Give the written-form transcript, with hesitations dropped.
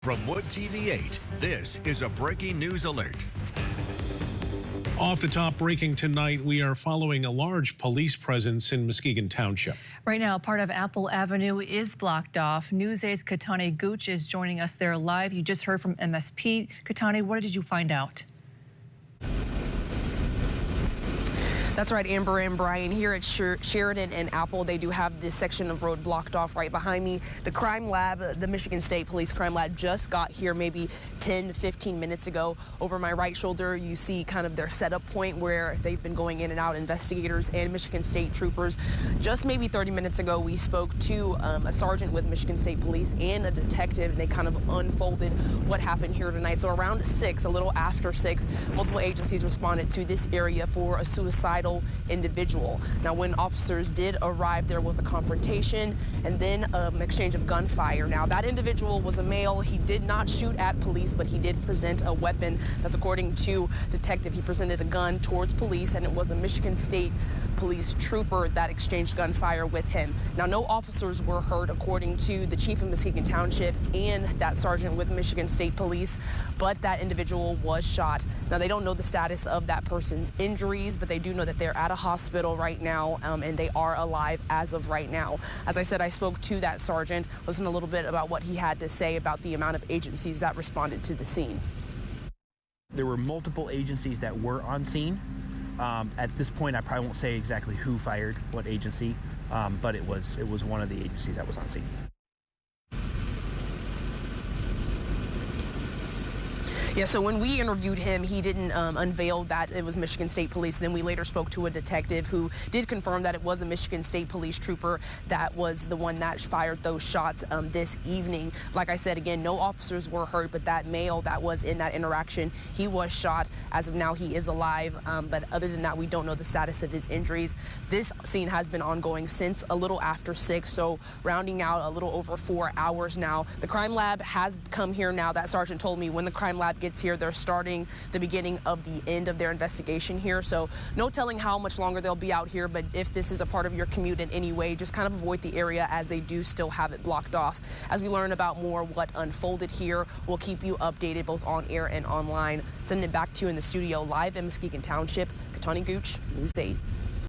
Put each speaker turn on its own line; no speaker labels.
From Wood TV 8, this is a breaking news alert.
Off the top, breaking tonight, we are following a large police presence in Muskegon Township.
Right now, part of Apple Avenue is blocked off. News 8's Katani Gooch is joining us there live. You just heard from MSP. Katani, what did you find out?
That's right, Amber and Brian. Here at Sheridan and Apple, they do have this section of road blocked off right behind me. The crime lab, the Michigan State Police crime lab, just got here maybe 10 to 15 minutes ago. Over my right shoulder, you see kind of their setup point where they've been going in and out, investigators and Michigan State troopers. Just maybe 30 minutes ago, we spoke to a sergeant with Michigan State Police and a detective, and they kind of unfolded what happened here tonight. So around 6, a little after 6, multiple agencies responded to this area for a suicidal individual. Now, when officers did arrive, there was a confrontation and then an exchange of gunfire. Now, that individual was a male. He did not shoot at police, but he did present a weapon. That's according to detective. He presented a gun towards police, and it was a Michigan State Police trooper that exchanged gunfire with him. Now, no officers were hurt, according to the chief of Muskegon Township and that sergeant with Michigan State Police, but that individual was shot. Now, they don't know the status of that person's injuries, but they do know that they're at a hospital right now, and they are alive as of right now. As I said, I spoke to that sergeant. Listen a little bit about what he had to say about the amount of agencies that responded to the scene.
There were multiple agencies that were on scene. At this point, I probably won't say exactly who fired what agency, but it was one of the agencies that was on scene.
Yeah, so when we interviewed him, he didn't unveil that it was Michigan State Police. Then we later spoke to a detective who did confirm that it was a Michigan State Police trooper that was the one that fired those shots this evening. Like I said, again, no officers were hurt, but that male that was in that interaction, he was shot. As of now, he is alive, but other than that, we don't know the status of his injuries. This scene has been ongoing since a little after 6, so rounding out a little over 4 hours now. The crime lab has come here now. That sergeant told me when the crime lab gets here, they're starting the beginning of the end of their investigation here. So no telling how much longer they'll be out here, but if this is a part of your commute in any way, just kind of avoid the area as they do still have it blocked off. As we learn about more what unfolded here, we'll keep you updated both on air and online. Sending it back to you in the studio live in Muskegon Township. Katani Gooch, News 8.